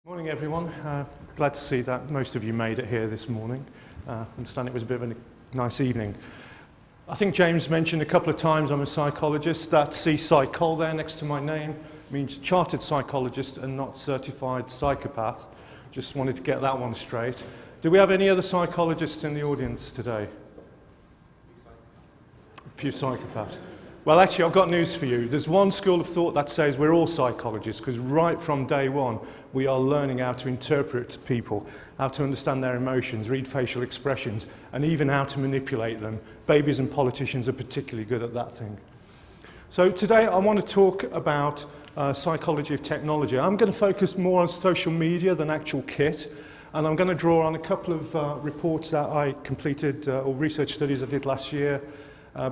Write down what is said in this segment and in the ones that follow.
Morning everyone, glad to see that most of you made it here this morning. I understand it was a bit of a nice evening. I think James mentioned a couple of times I'm a psychologist. That C-Psychol there next to my name means chartered psychologist and not certified psychopath. Just wanted to get that one straight. Do we have any other psychologists in the audience today? A few psychopaths. Well, actually, I've got news for you. There's one school of thought that says we're all psychologists, because right from day one, we are learning how to interpret people, how to understand their emotions, read facial expressions, and even how to manipulate them. Babies and politicians are particularly good at that thing. So today, I want to talk about psychology of technology. I'm going to focus more on social media than actual kit, and I'm going to draw on a couple of reports that I completed, or research studies I did last year,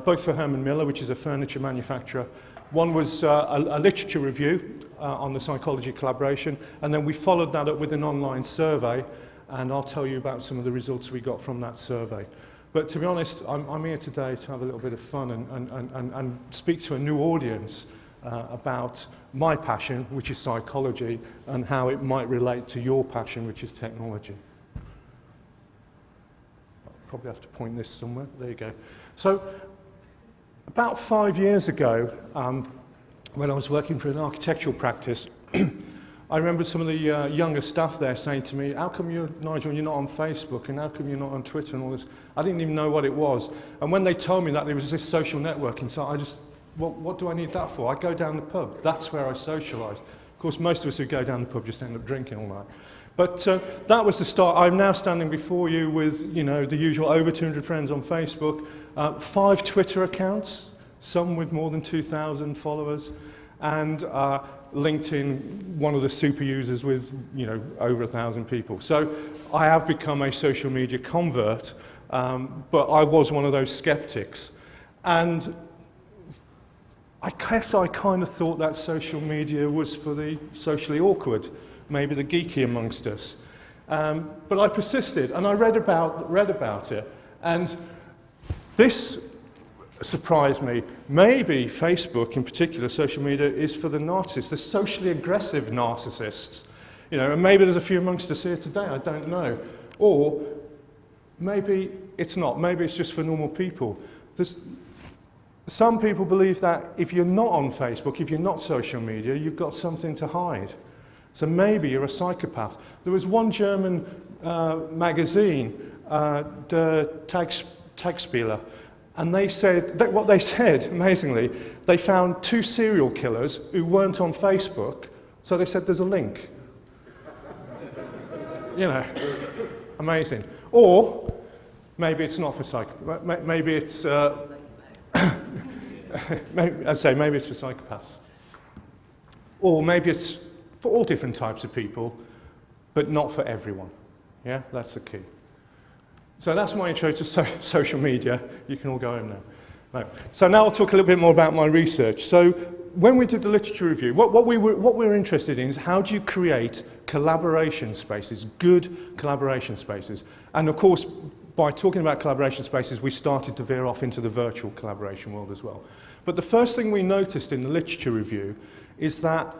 both for Herman Miller, which is a furniture manufacturer. One was a literature review on the psychology of collaboration, and then we followed that up with an online survey, and I'll tell you about some of the results we got from that survey. But to be honest, I'm here today to have a little bit of fun and speak to a new audience about my passion, which is psychology, and how it might relate to your passion, which is technology. I'll probably have to point this somewhere. There you go. So, about 5 years ago, when I was working for an architectural practice, I remember some of the younger staff there saying to me, how come Nigel, you're not on Facebook, and how come you're not on Twitter and all this? I didn't even know what it was. And when they told me that there was this social networking, so I just, what do I need that for? I go down the pub. That's where I socialise. Of course, most of us who go down the pub just end up drinking all night. But that was the start. I'm now standing before you with, the usual over 200 friends on Facebook, 5 Twitter accounts, some with more than 2,000 followers, and LinkedIn, one of the super users with, over 1,000 people. So I have become a social media convert, but I was one of those skeptics. And I guess I kind of thought that social media was for the socially awkward, maybe the geeky amongst us. But I persisted, and I read about it, and this surprised me. Maybe Facebook, in particular, social media, is for the narcissists, the socially aggressive narcissists. And maybe there's a few amongst us here today, I don't know. Or maybe it's not, maybe it's just for normal people. Some people believe that if you're not on Facebook, if you're not social media, you've got something to hide. So maybe you're a psychopath. There was one German magazine, Der Tagsspieler, and they said, what they said, amazingly, they found 2 serial killers who weren't on Facebook, so they said there's a link. Amazing. Or maybe it's not for psychopaths. Maybe it's, maybe it's for psychopaths. Or maybe it's for all different types of people, but not for everyone. Yeah, that's the key. So that's my intro to social media. You can all go home now. No. So now I'll talk a little bit more about my research. So when we did the literature review, what we were interested in is how do you create collaboration spaces, good collaboration spaces. And of course, by talking about collaboration spaces, we started to veer off into the virtual collaboration world as well. But the first thing we noticed in the literature review is that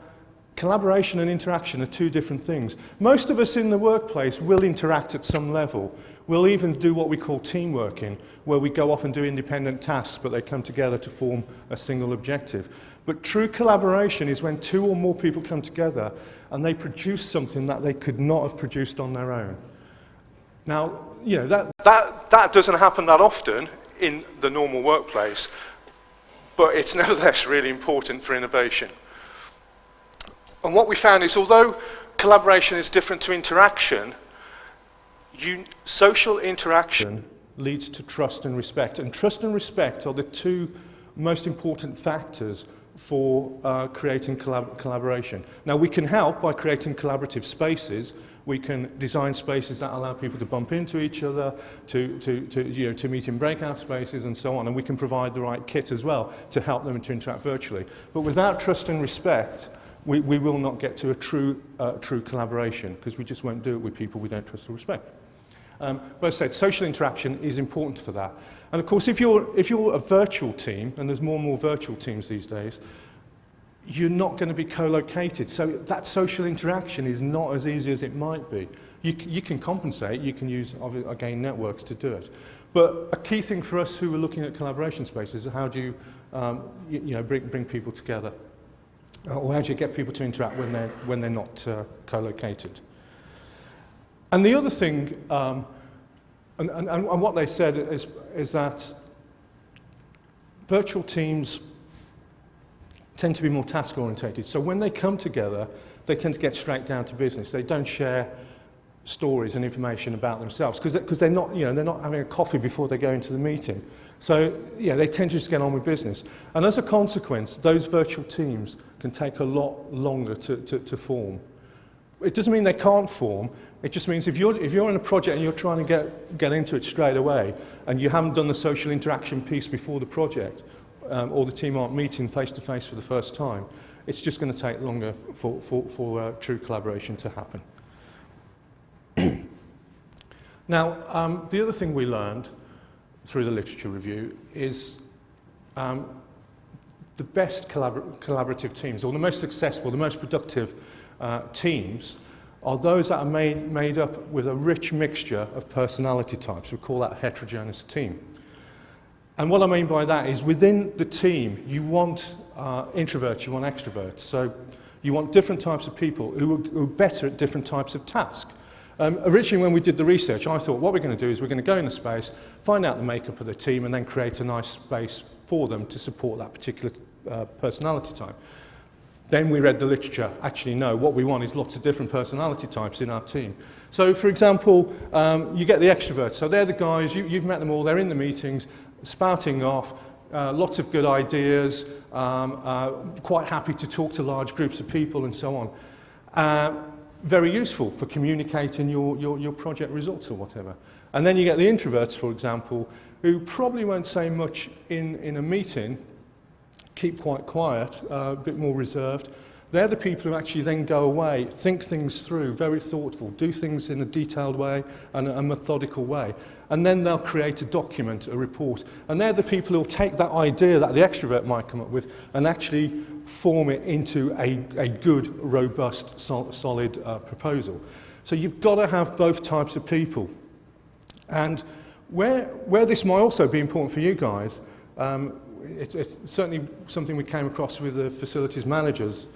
collaboration and interaction are 2 different things. Most of us in the workplace will interact at some level. We'll even do what we call team working, where we go off and do independent tasks, but they come together to form a single objective. But true collaboration is when 2 or more people come together and they produce something that they could not have produced on their own. Now, that doesn't happen that often in the normal workplace, but it's nevertheless really important for innovation. And what we found is, although collaboration is different to interaction, social interaction leads to trust and respect. And trust and respect are the 2 most important factors for creating collaboration. Now, we can help by creating collaborative spaces. We can design spaces that allow people to bump into each other, to meet in breakout spaces and so on. And we can provide the right kit as well to help them to interact virtually. But without trust and respect, we will not get to a true collaboration, because we just won't do it with people we don't trust or respect. But as I said, social interaction is important for that. And of course, if you're a virtual team, and there's more and more virtual teams these days, you're not going to be co-located. So that social interaction is not as easy as it might be. You can compensate, you can use, again, networks to do it. But a key thing for us who are looking at collaboration spaces is how do you bring people together? Or how do you get people to interact when they're not co-located? And the other thing, and what they said is that virtual teams tend to be more task-orientated. So when they come together, they tend to get straight down to business. They don't share stories and information about themselves because they're not having a coffee before they go into the meeting. So yeah, they tend to just get on with business. And as a consequence, those virtual teams can take a lot longer to form. It doesn't mean they can't form. It just means if you're in a project and you're trying to get into it straight away, and you haven't done the social interaction piece before the project, or the team aren't meeting face to face for the first time, it's just going to take longer for true collaboration to happen. Now, the other thing we learned through the literature review is the best collaborative teams, or the most successful, the most productive teams, are those that are made up with a rich mixture of personality types. We call that a heterogeneous team. And what I mean by that is within the team, you want introverts, you want extroverts. So you want different types of people who are better at different types of tasks. Originally, when we did the research, I thought what we're going to do is we're going to go in the space, find out the makeup of the team, and then create a nice space for them to support that particular personality type. Then we read the literature. Actually, no, what we want is lots of different personality types in our team. So, for example, you get the extroverts. So they're the guys, you've met them all, they're in the meetings, spouting off, lots of good ideas, quite happy to talk to large groups of people and so on. Very useful for communicating your project results or whatever. And then you get the introverts, for example, who probably won't say much in a meeting, keep quite quiet, a bit more reserved. They're the people who actually then go away, think things through, very thoughtful, do things in a detailed way and a methodical way. And then they'll create a document, a report. And they're the people who'll take that idea that the extrovert might come up with and actually form it into a good, robust, solid proposal. So you've got to have both types of people. And where this might also be important for you guys, it's certainly something we came across with the facilities managers,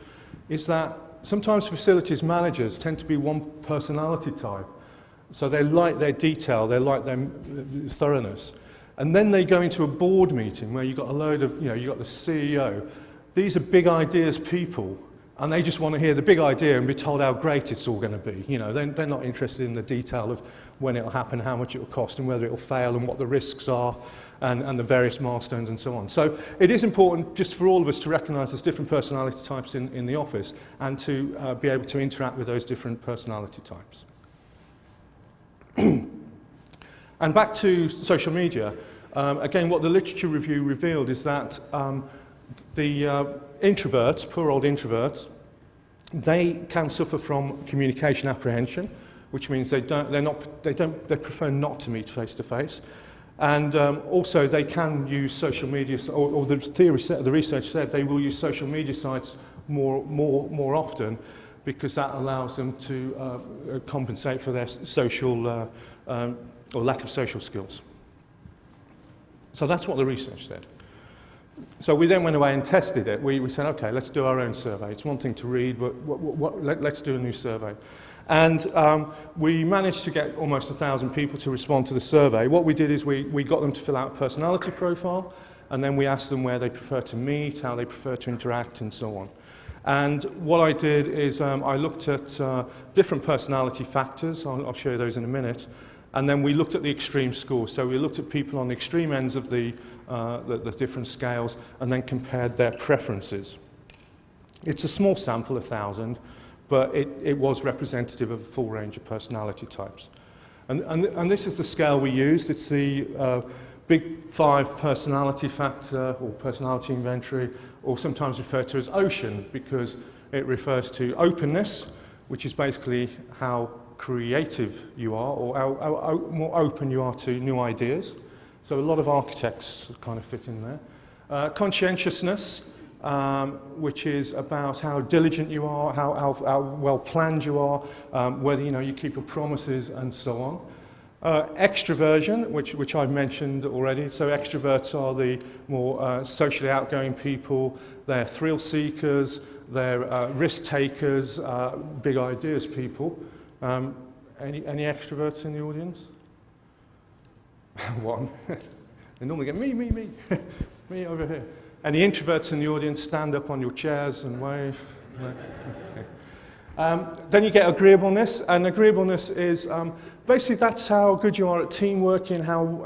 is that sometimes facilities managers tend to be one personality type. So they like their detail, they like their thoroughness. And then they go into a board meeting where you've got a load of, you've got the CEO. These are big ideas people, and they just want to hear the big idea and be told how great it's all going to be. They're not interested in the detail of when it'll happen, how much it'll cost, and whether it'll fail, and what the risks are, and the various milestones and so on. So it is important just for all of us to recognise there's different personality types in the office, and to be able to interact with those different personality types. And back to social media, again, what the literature review revealed is that the introverts, poor old introverts, they can suffer from communication apprehension, which means they prefer not to meet face to face, and also they can use social media, or the research said they will use social media sites more often, because that allows them to compensate for their social or lack of social skills. So that's what the research said. So we then went away and tested it. We said, okay, let's do our own survey. It's one thing to read, but let's do a new survey. And we managed to get almost 1,000 people to respond to the survey. What we did is we got them to fill out a personality profile, and then we asked them where they prefer to meet, how they prefer to interact, and so on. And what I did is I looked at different personality factors. I'll show you those in a minute. And then we looked at the extreme scores. So we looked at people on the extreme ends of the different scales, and then compared their preferences. It's a small sample, 1,000, but it was representative of a full range of personality types. And this is the scale we used. It's the Big 5 personality factor, or personality inventory, or sometimes referred to as OCEAN, because it refers to openness, which is basically how creative you are, or how more open you are to new ideas. So a lot of architects kind of fit in there. Conscientiousness, which is about how diligent you are, how well planned you are, whether you keep your promises and so on. Extroversion, which I've mentioned already. So extroverts are the more socially outgoing people. They're thrill seekers, they're risk takers, big ideas people. Any extroverts in the audience? One. They normally get me, me over here. Any introverts in the audience, stand up on your chairs and wave. Then you get agreeableness, and agreeableness is basically that's how good you are at team working, how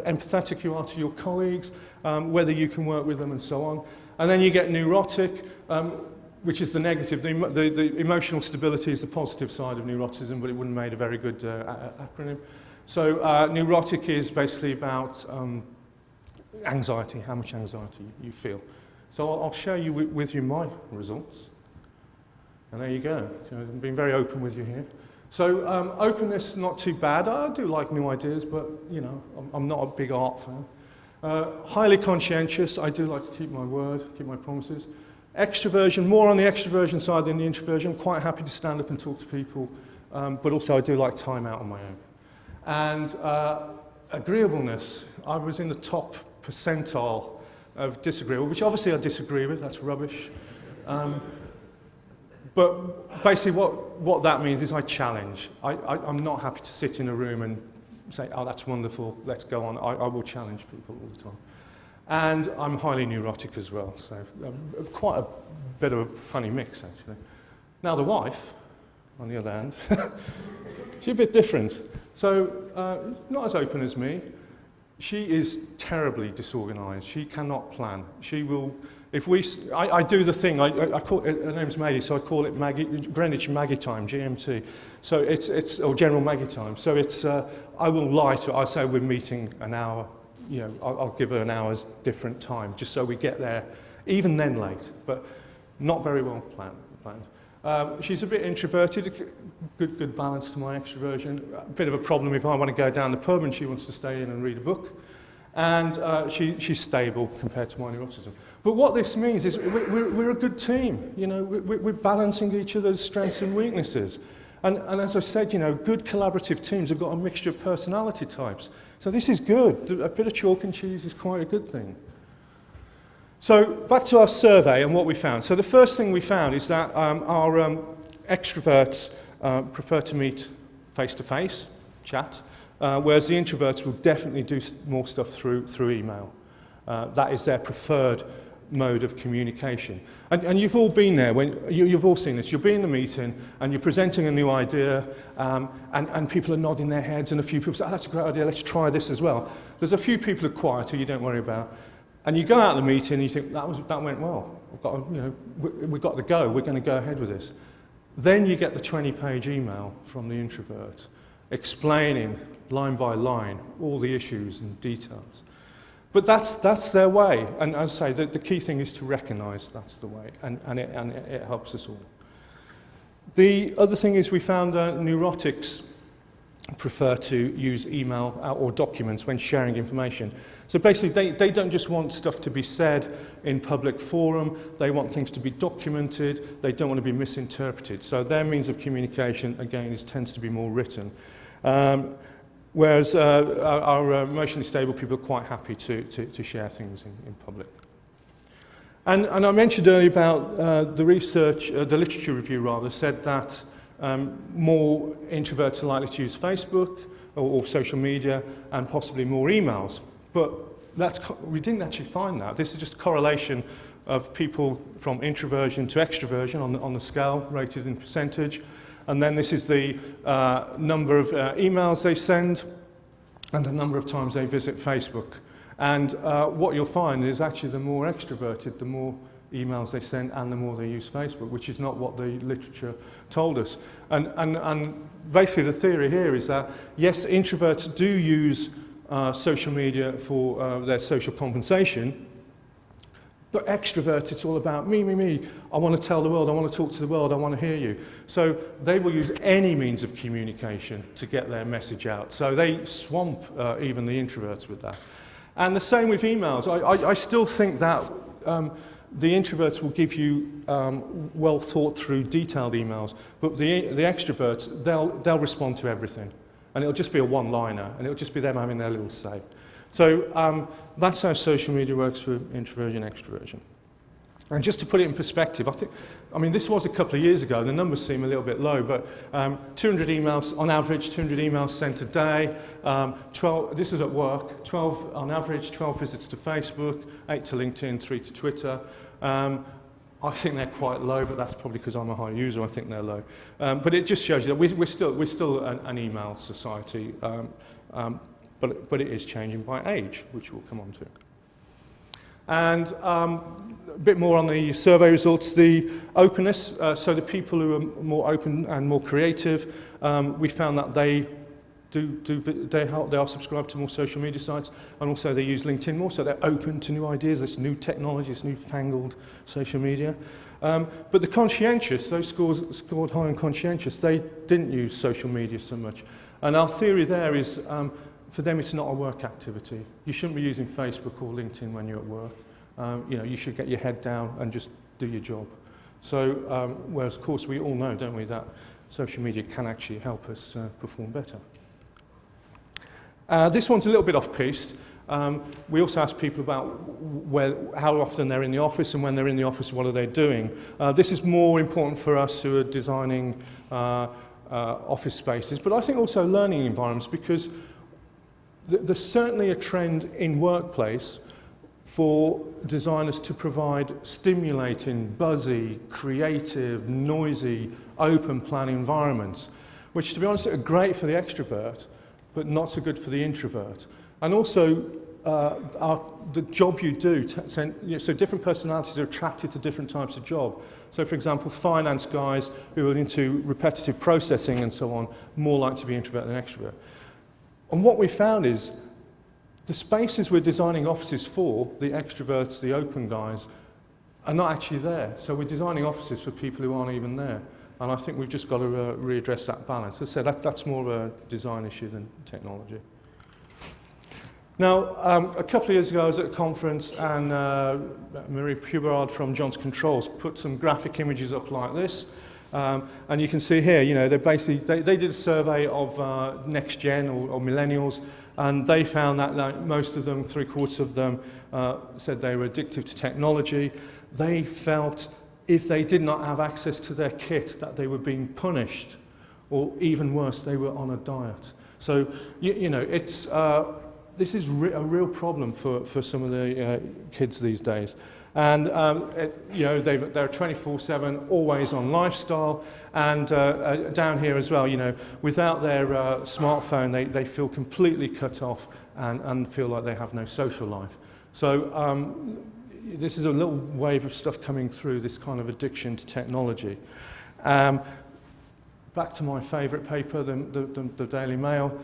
empathetic you are to your colleagues, whether you can work with them and so on. And then you get neurotic, which is the negative. The emotional stability is the positive side of neuroticism, but it wouldn't have made a very good acronym. So neurotic is basically about anxiety, how much anxiety you feel. So I'll share with you my results. And there you go. So I'm being very open with you here. So openness, not too bad. I do like new ideas, but I'm not a big art fan. Highly conscientious. I do like to keep my word, keep my promises. Extroversion, more on the extroversion side than the introversion. I'm quite happy to stand up and talk to people, but also I do like time out on my own. And agreeableness, I was in the top percentile of disagreeable, which obviously I disagree with. That's rubbish. But basically what that means is I challenge. I'm not happy to sit in a room and say, oh, that's wonderful, let's go on. I will challenge people all the time. And I'm highly neurotic as well, so quite a bit of a funny mix, actually. Now the wife, on the other hand, she's a bit different. So not as open as me. She is terribly disorganized. She cannot plan. She will, I do the thing, I call it, her name's Maggie, so I call it Greenwich Maggie time, GMT. So or General Maggie time. So I will lie to her. I say we're meeting an hour, I'll give her an hour's different time, just so we get there, even then late, but not very well planned. She's a bit introverted, good balance to my extroversion. A bit of a problem if I want to go down the pub and she wants to stay in and read a book. And she's stable compared to my neuroticism. But what this means is we're a good team. We're balancing each other's strengths and weaknesses. And as I said, good collaborative teams have got a mixture of personality types. So this is good. A bit of chalk and cheese is quite a good thing. So back to our survey and what we found. So the first thing we found is that our extroverts prefer to meet face-to-face, chat, whereas the introverts will definitely do more stuff through email. That is their preferred mode of communication. And you've all been there, you've all seen this. You'll be in the meeting and you're presenting a new idea and people are nodding their heads and a few people say, oh, that's a great idea, let's try this as well. There's a few people who are quiet who you don't worry about. And you go out of the meeting and you think, that went well. We've got to go, we're going to go ahead with this. Then you get the 20-page email from the introvert explaining line by line all the issues and details. But that's their way. And as I say, the key thing is to recognise that's the way, and it helps us all. The other thing is we found neurotics prefer to use email or documents when sharing information. So basically, they don't just want stuff to be said in public forum, they want things to be documented, they don't want to be misinterpreted. So their means of communication, again, tends to be more written. Whereas our emotionally stable people are quite happy to share things in public. And I mentioned earlier about the research, the literature review rather, said that more introverts are likely to use Facebook or social media and possibly more emails. But we didn't actually find that. This is just a correlation of people from introversion to extroversion on the scale, rated in percentage. And then this is the number of emails they send and the number of times they visit Facebook. And what you'll find is actually the more extroverted, the more emails they send and the more they use Facebook, which is not what the literature told us. And basically the theory here is that, yes, introverts do use social media for their social compensation, but extroverts, it's all about me. I want to tell the world, I want to talk to the world, I want to hear you. So they will use any means of communication to get their message out. So they swamp even the introverts with that. And the same with emails. I still think that the introverts will give you well thought through, detailed emails, but the extroverts, they'll respond to everything. And it'll just be a one-liner, and it'll just be them having their little say. So that's how social media works for introversion and extroversion. And just to put it in perspective, I mean, this was a couple of years ago, the numbers seem a little bit low, but 200 emails, on average, 200 emails sent a day, 12, this is at work, 12 on average, 12 visits to Facebook, 8 to LinkedIn, 3 to Twitter. I think they're quite low, but that's probably because I'm a high user, I think they're low. But it just shows you that we're still an email society, but it is changing by age, which we'll come on to. And a bit more on the survey results, the openness, so the people who are more open and more creative, we found that they are subscribed to more social media sites, and also they use LinkedIn more, so they're open to new ideas, this new technology, this newfangled social media. But the conscientious, those scored high and conscientious, they didn't use social media so much. And our theory there is, for them, it's not a work activity. You shouldn't be using Facebook or LinkedIn when you're at work. You should get your head down and just do your job. So, whereas, of course, we all know, don't we, that social media can actually help us perform better. This one's a little bit off-piste. We also ask people about how often they're in the office, and when they're in the office, what are they doing. This is more important for us who are designing office spaces, but I think also learning environments, because there's certainly a trend in workplace for designers to provide stimulating, buzzy, creative, noisy, open plan environments, which, to be honest, are great for the extrovert, but not so good for the introvert. And also, the job you do, so different personalities are attracted to different types of job. So, for example, finance guys who are into repetitive processing and so on, more likely to be introvert than extrovert. And what we found is the spaces we're designing offices for, the extroverts, the open guys, are not actually there. So we're designing offices for people who aren't even there. And I think we've just got to readdress that balance. As I said, that's more of a design issue than technology. Now, a couple of years ago, I was at a conference, and Marie Pubard from Johnson Controls put some graphic images up like this. And you can see here, they did a survey of next gen or millennials, and they found that most of them, 3/4 of them, said they were addicted to technology. They felt if they did not have access to their kit, that they were being punished, or even worse, they were on a diet. So, this is a real problem for some of the kids these days. And, they're 24/7, always on lifestyle. And down here as well, without their smartphone, they feel completely cut off and feel like they have no social life. So this is a little wave of stuff coming through, this kind of addiction to technology. Back to my favourite paper, the Daily Mail.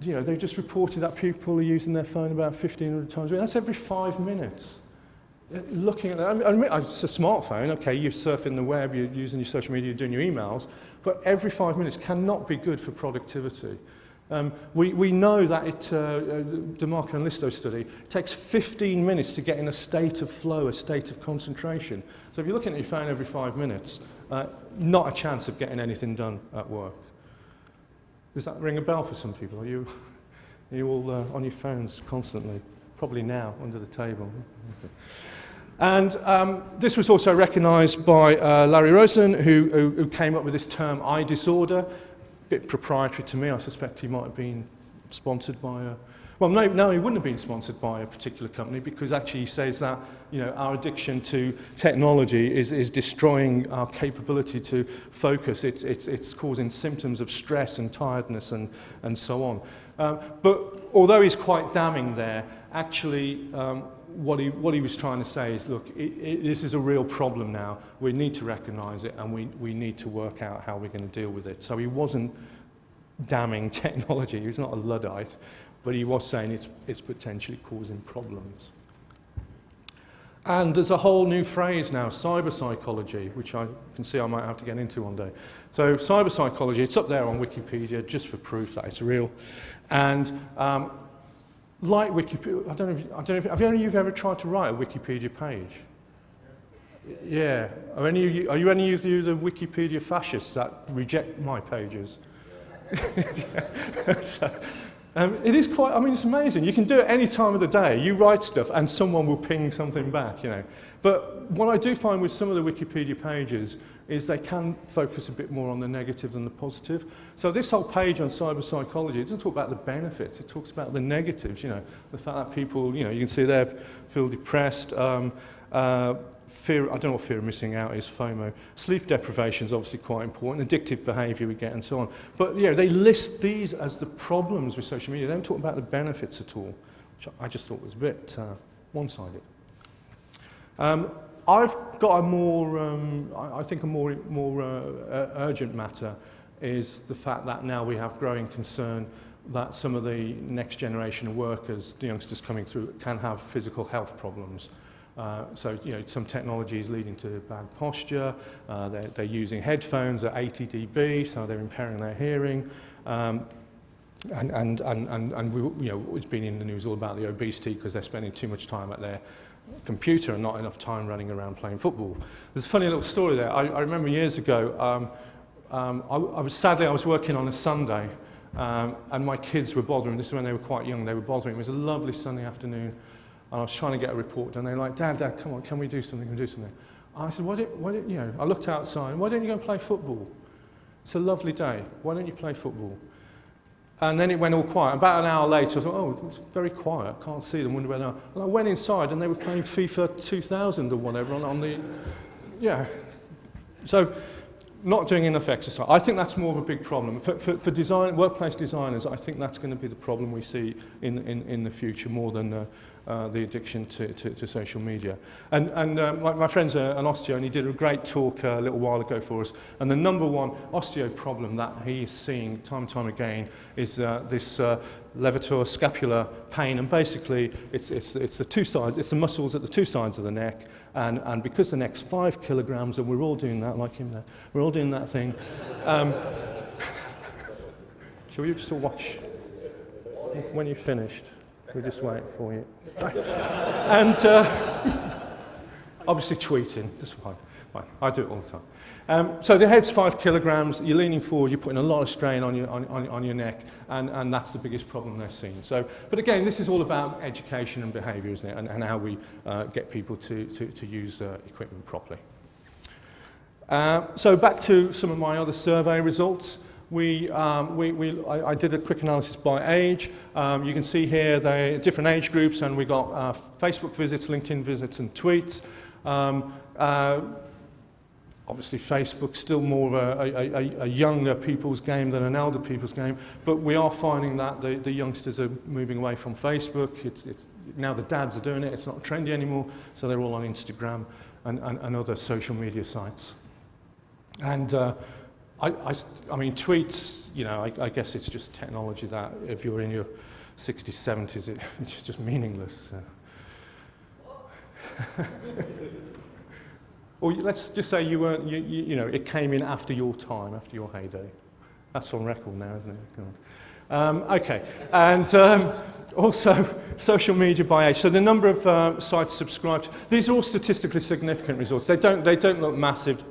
They just reported that people are using their phone about 1,500 times a week. That's every 5 minutes. Looking at that, it's a smartphone, okay, you're surfing the web, you're using your social media, you're doing your emails, but every 5 minutes cannot be good for productivity. We know that DeMarco and Listo's study, it takes 15 minutes to get in a state of flow, a state of concentration. So if you're looking at your phone every 5 minutes, not a chance of getting anything done at work. Does that ring a bell for some people? Are you all on your phones constantly? Probably now, under the table. Okay. And this was also recognised by Larry Rosen, who came up with this term, I disorder. A bit proprietary to me. I suspect he might have been sponsored by a... Well, no, he wouldn't have been sponsored by a particular company, because actually he says that our addiction to technology is destroying our capability to focus. It's causing symptoms of stress and tiredness and so on. But although he's quite damning there, actually what he was trying to say is, look, this is a real problem now. We need to recognise it, and we need to work out how we're going to deal with it. So he wasn't damning technology. He was not a Luddite. But he was saying it's potentially causing problems. And there's a whole new phrase now, cyber psychology, which I can see I might have to get into one day. So cyber psychology, it's up there on Wikipedia just for proof that it's real. And like Wikipedia, I don't know if have any of you ever tried to write a Wikipedia page? Yeah. Are you any of you the Wikipedia fascists that reject my pages? So, it is quite, I mean, it's amazing. You can do it any time of the day. You write stuff and someone will ping something back, you know. But what I do find with some of the Wikipedia pages is they can focus a bit more on the negative than the positive. So this whole page on cyber psychology, it doesn't talk about the benefits, it talks about the negatives, you know. The fact that people, you know, you can see they feel depressed, fear, I don't know what fear of missing out is, FOMO. Sleep deprivation is obviously quite important, addictive behaviour we get and so on. But yeah, they list these as the problems with social media. They don't talk about the benefits at all, which I just thought was a bit one-sided. I've got a more, I think a more urgent matter is the fact that now we have growing concern that some of the next generation of workers, the youngsters coming through, can have physical health problems. So, you know, some technology is leading to bad posture. They're using headphones at 80 dB, so they're impairing their hearing. And we, you know, it's been in the news all about the obesity because they're spending too much time at their computer and not enough time running around playing football. There's a funny little story there. I remember years ago, I was working on a Sunday, and my kids were bothering. This is when they were quite young. They were bothering. It was a lovely sunny afternoon. And I was trying to get a report done. They were like, Dad, come on, can we do something? Can we do something? I said, why don't you know, I looked outside, why don't you go and play football? It's a lovely day. Why don't you play football? And then it went all quiet. About an hour later, I thought, oh, it's very quiet. I can't see them. Wonder where they are. And I went inside, and they were playing FIFA 2000 or whatever on the, yeah. So, not doing enough exercise. I think that's more of a big problem. For design, workplace designers, I think that's going to be the problem we see in the future more than the addiction to social media. And my friend's an osteo, and he did a great talk a little while ago for us. And the number one osteo problem that he is seeing time and time again is this levator scapular pain. And basically, it's the two sides, it's the muscles at the two sides of the neck. And because the neck's 5 kilograms, and we're all doing that, like him there, we're all doing that thing. Shall we just watch when you've finished? We'll just wait for you. And obviously tweeting, just fine. I do it all the time. So the head's 5 kilograms, you're leaning forward, you're putting a lot of strain on your neck, and that's the biggest problem they're seeing. So, but again, this is all about education and behaviour, isn't it, and how we get people to use equipment properly. So back to some of my other survey results. I did a quick analysis by age. You can see here the different age groups, and we got Facebook visits, LinkedIn visits, and tweets. Obviously, Facebook's still more of a younger people's game than an elder people's game, but we are finding that the youngsters are moving away from Facebook. It's now the dads are doing it. It's not trendy anymore, so they're all on Instagram and other social media sites. And I mean, tweets, you know, I guess it's just technology that if you're in your 60s, 70s, it's just meaningless. Or let's just say you weren't, you know, it came in after your time, after your heyday. That's on record now, isn't it? Okay, and also social media by age. So the number of sites subscribed. These are all statistically significant results. They don't look massive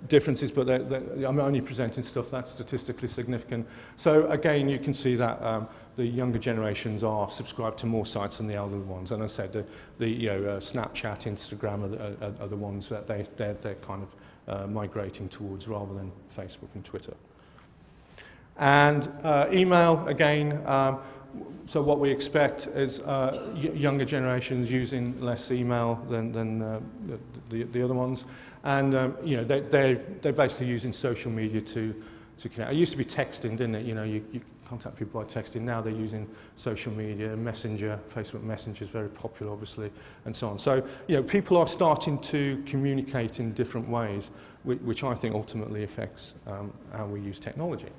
differences, but I'm only presenting stuff that's statistically significant. So again, you can see that the younger generations are subscribed to more sites than the elder ones. And as I said, Snapchat, Instagram are the ones that they're kind of migrating towards rather than Facebook and Twitter. And email, again, so what we expect is younger generations using less email than the other ones. And you know, they're basically using social media to connect. It used to be texting, didn't it? You know, you contact people by texting. Now they're using social media, Messenger, Facebook Messenger is very popular, obviously, and so on. So, you know, people are starting to communicate in different ways, which I think ultimately affects how we use technology.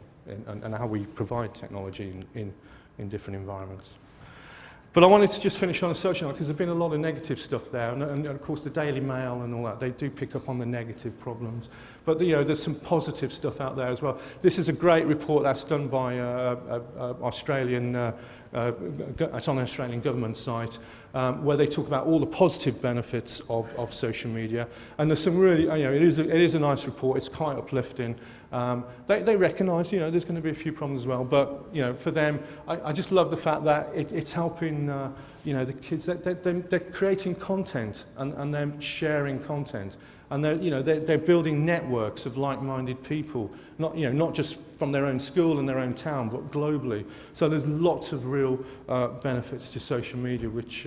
And how we provide technology in different environments. But I wanted to just finish on a social note because there's been a lot of negative stuff there, and of course the Daily Mail and all that, they do pick up on the negative problems. But there's some positive stuff out there as well. This is a great report that's done by Australian, it's on an Australian government site, where they talk about all the positive benefits of social media. And there's some really, it is a nice report. It's quite uplifting. They recognise, there's going to be a few problems as well. But for them, I just love the fact that it's helping, the kids. They're creating content and they're sharing content. And they're building networks of like-minded people, not just from their own school and their own town, but globally. So there's lots of real benefits to social media, which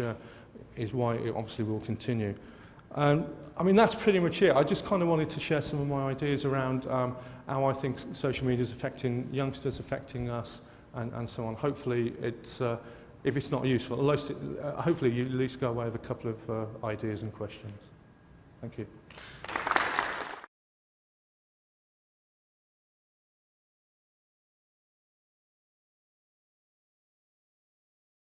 is why it obviously will continue. I mean, that's pretty much it. I just kind of wanted to share some of my ideas around how I think social media is affecting youngsters, affecting us, and so on. Hopefully, if it's not useful, hopefully you at least go away with a couple of ideas and questions. Thank you.